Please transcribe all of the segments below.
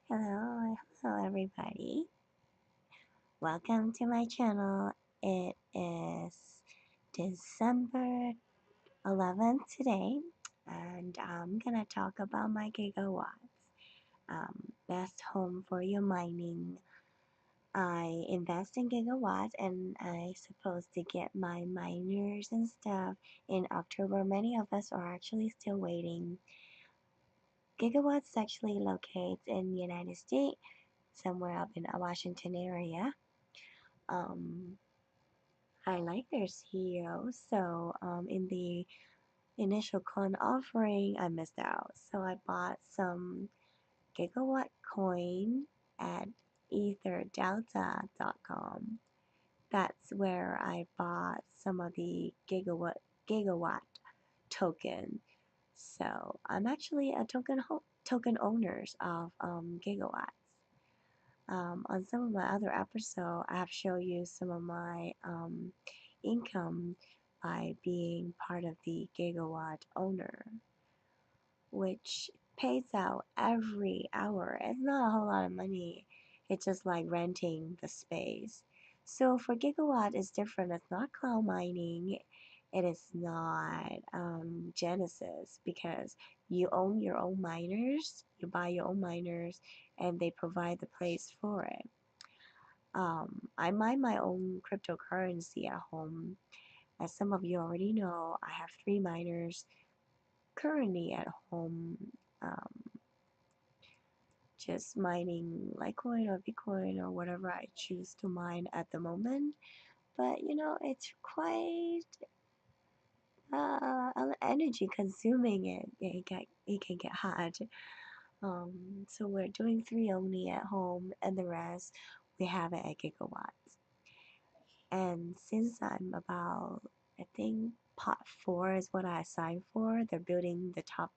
Hello everybody. Welcome to my channel. It is December 11th today, and I'm gonna talk about my gigawatts. Best home for your mining. I invest in gigawatts, and I supposed to get my miners and stuff in October. Many of us are actually still waiting. Gigawatts actually locates in the United States, somewhere up in the Washington area. Um, I like their CEO, so in the initial coin offering, I missed out. So I bought some Gigawatt coin at etherdelta.com. That's where I bought some of the gigawatt token. So I'm actually a token owners of gigawatts. On some of my other episodes, I have shown you some of my income by being part of the Gigawatt owner, which pays out every hour. It's not a whole lot of money. It's just like renting the space. So for Gigawatt, it's different. It's not cloud mining. It is not Genesis because you own your own miners. You buy your own miners, and they provide the place for it. I mine my own cryptocurrency at home. As some of you already know, I have 3 miners currently at home, um, just mining Litecoin or Bitcoin or whatever I choose to mine at the moment. But it's quite energy consuming. It can get hot. So we're doing 3 only at home, and the rest we have it at Gigawatt. And since I'm about, I think pot 4 is what I signed for. They're building the top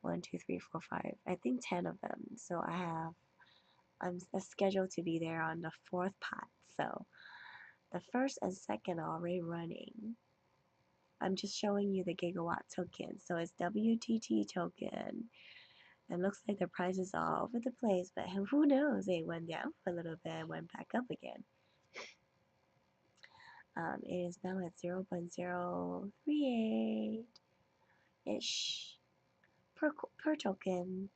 one, 2, 3, 4, 5. I think 10 of them. So I'm scheduled to be there on the 4th pot. So the first and second are already running. I'm just showing you the gigawatt token. So it's WTT token. It looks like the prices are all over the place, but who knows? They went down for a little bit and went back up again. It is now at 0.038-ish per token,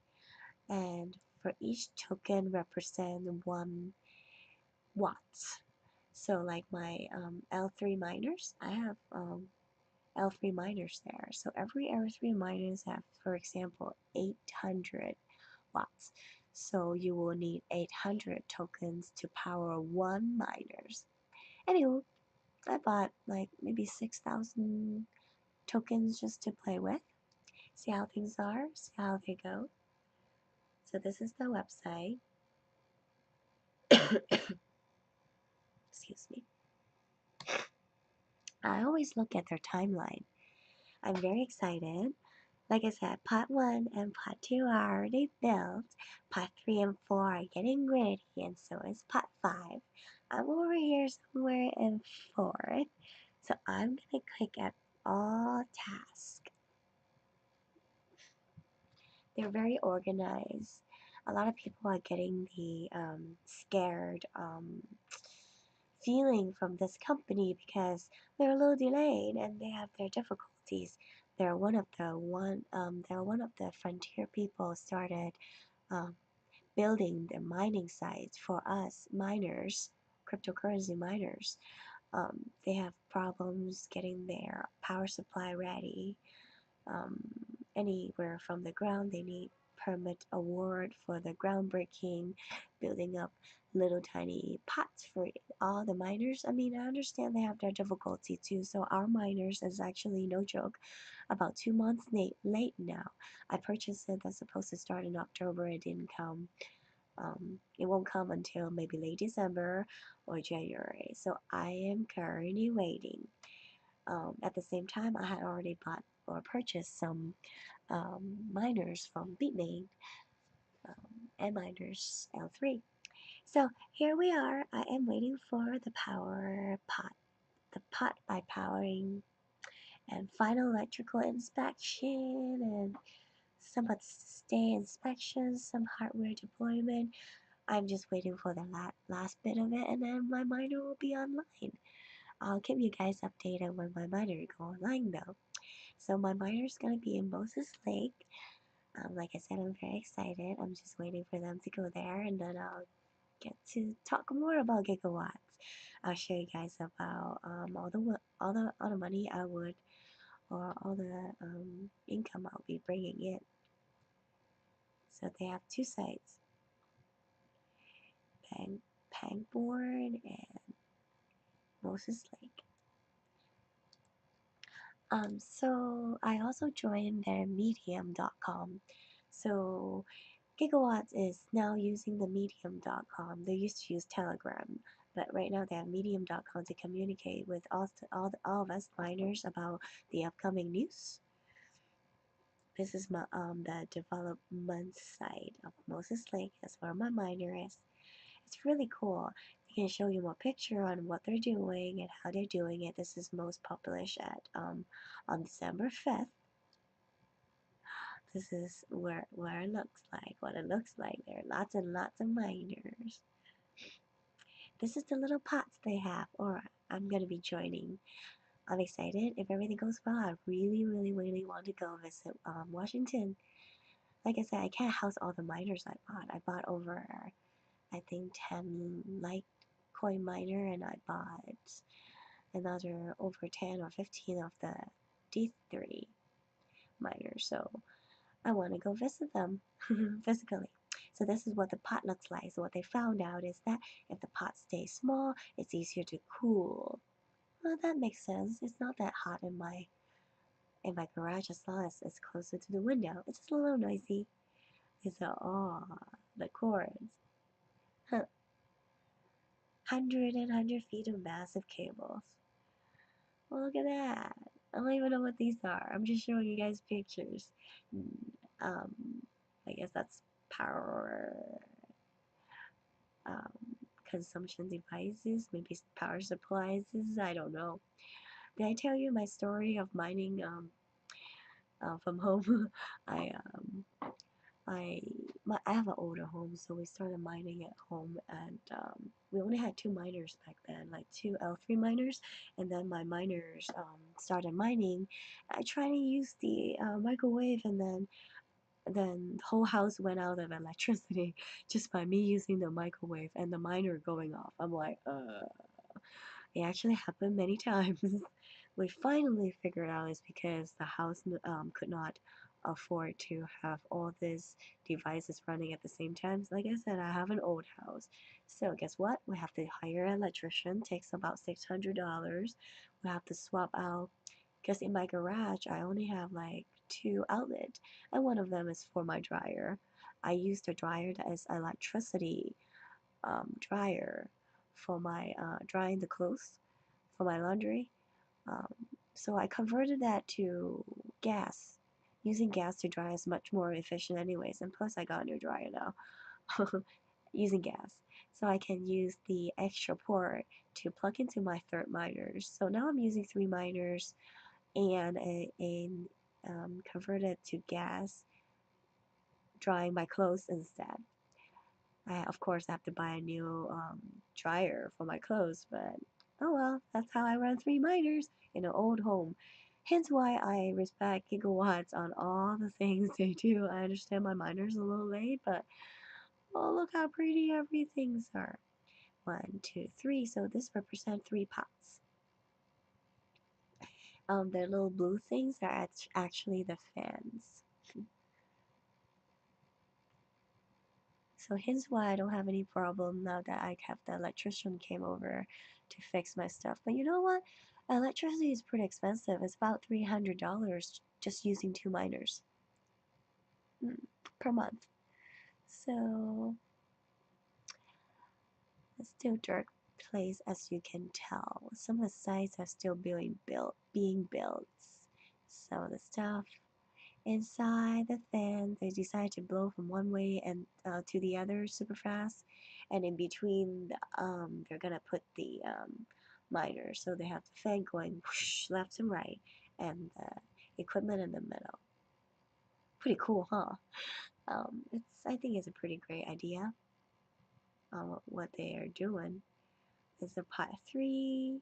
and for each token represent 1 watt. So like my L3 miners, I have L3 miners there. So every L3 miners have, for example, 800 watts. So you will need 800 tokens to power 1 miners. Anyway, I bought like maybe 6,000 tokens just to play with, see how things are, see how they go. So this is the website. Excuse me. I always look at their timeline. I'm very excited. Like I said, part 1 and part 2 are already built. Part 3 and 4 are getting ready, and so is part 5. I'm over here somewhere in 4th. So I'm going to click at all tasks. They're very organized. A lot of people are getting the scared feeling from this company because they're a little delayed and they have their difficulties. They're one of the frontier people started um, building the mining sites for us miners, cryptocurrency miners. They have problems getting their power supply ready. um, Anywhere from the ground. They need permit award for the groundbreaking, building up little tiny pots for all the miners. I mean, I understand they have their difficulty too. So our miners is actually no joke, about 2 months late now. I purchased it that's supposed to start in October. It didn't come. It won't come until maybe late December or January. So I am currently waiting. At the same time, I had already bought or purchased some miners from Bitmain and miners L3. So here we are. I am waiting for the power pot, the pot by powering, and final electrical inspection and some at stay inspections, some hardware deployment. I'm just waiting for the last bit of it, and then my miner will be online. I'll keep you guys updated when my miner go online though. So my miner's gonna be in Moses Lake. Like I said, I'm very excited. I'm just waiting for them to go there, and then I'll get to talk more about gigawatts. I'll show you guys about all the money I would, or all the income I'll be bringing in. So they have two sites, Pangbourne and Moses Lake. So I also joined their medium.com. So Gigawatts is now using the medium.com. They used to use Telegram, but right now they have medium.com to communicate with all of us miners about the upcoming news. This is the development side of Moses Lake. That's where my miner is. It's really cool. They can show you more picture on what they're doing and how they're doing it. This is most published at on December 5th. This is where it looks like, what it looks like. There are lots and lots of miners. This is the little pots they have, or I'm gonna be joining. I'm excited. If everything goes well, I really, really, really want to go visit Washington. Like I said, I can't house all the miners I bought. I bought over, I think, 10 Litecoin miner, and I bought another over 10 or 15 of the D3 miners. So I want to go visit them physically. So this is what the pot looks like. So what they found out is that if the pot stays small, it's easier to cool. Well, that makes sense. It's not that hot in my garage as long as it's closer to the window. It's just a little noisy. It's the cords. Huh. 100 feet of massive cables. Well, look at that. I don't even know what these are. I'm just showing you guys pictures. Um, I guess that's power consumption devices, maybe power supplies. I don't know. Did I tell you my story of mining from home? I I I have an older home, so we started mining at home, and we only had two miners back then, like two L3 miners, and then my miners started mining. I tried to use the microwave, and then the whole house went out of electricity just by me using the microwave and the miner going off. I'm like, it actually happened many times. We finally figured out it's because the house could not afford to have all these devices running at the same time. So like I said, I have an old house. So guess what? We have to hire an electrician. Takes about $600. We have to swap out, because in my garage I only have like two outlets, and one of them is for my dryer. I used a dryer that is electricity dryer for my drying the clothes for my laundry. Um, so I converted that to gas. Using gas to dry is much more efficient anyways, and plus I got a new dryer now using gas. So I can use the extra port to plug into my third miners. So now I'm using three miners and converted to gas, drying my clothes instead. I of course have to buy a new dryer for my clothes, but oh well, that's how I run three miners in an old home. Hence why I respect Gigawatts on all the things they do. I understand my miner's a little late, but oh look how pretty everything's are. One, two, three. So this represents three pots. The little blue things are actually the fans. So hence why I don't have any problem now that I have the electrician came over to fix my stuff. But you know what? Electricity is pretty expensive. It's about $300 just using two miners per month. So it's still dark place as you can tell. Some of the sites are still being built. So the stuff inside the fan, they decide to blow from one way and to the other super fast, and in between, they're gonna put the miner. So they have the fan going whoosh, left and right, and the equipment in the middle. Pretty cool, huh? I think it's a pretty great idea on what they are doing. It's a part 3,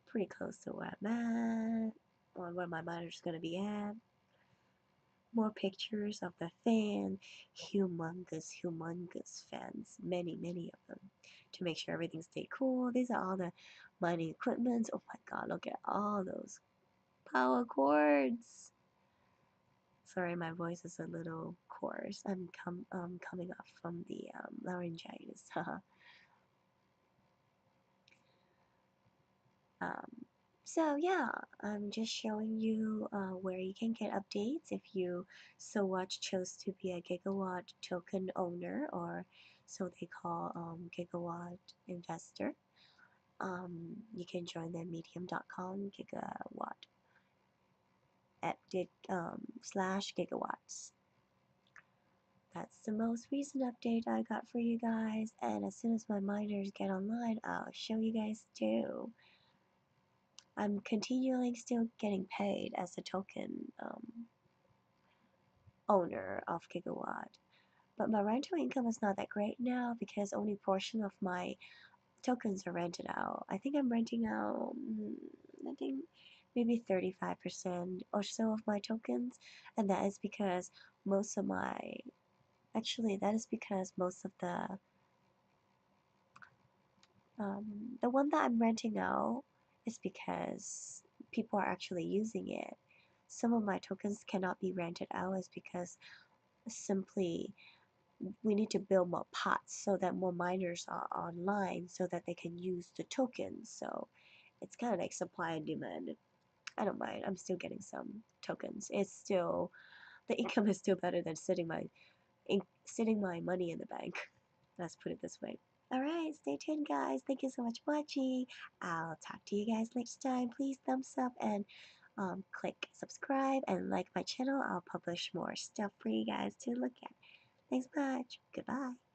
pretty close to where I'm at, on where my monitor's gonna be at. More pictures of the fan, humongous fans, many of them, to make sure everything stay cool. These are all the mining equipment. Oh my god, look at all those power cords. Sorry, my voice is a little coarse. I'm coming off from the laryngitis. um, so yeah, I'm just showing you where you can get updates if you so much chose to be a Gigawatt token owner, or so they call Gigawatt investor. You can join the medium.com gigawatt at slash gigawatts. That's the most recent update I got for you guys, and as soon as my miners get online, I'll show you guys too. I'm continually still getting paid as a token owner of Gigawatt, but my rental income is not that great now because only a portion of my tokens are rented out. I think I'm renting out, I think maybe 35% or so of my tokens, and that is because most of my, actually, that is because most of the one that I'm renting out is because people are actually using it. Some of my tokens cannot be rented out is because simply we need to build more pots so that more miners are online so that they can use the tokens. So it's kind of like supply and demand. I don't mind. I'm still getting some tokens. It's still, the income is still better than sitting my money in the bank. Let's put it this way. Alright, stay tuned guys. Thank you so much for watching. I'll talk to you guys next time. Please thumbs up and click subscribe and like my channel. I'll publish more stuff for you guys to look at. Thanks much. Goodbye.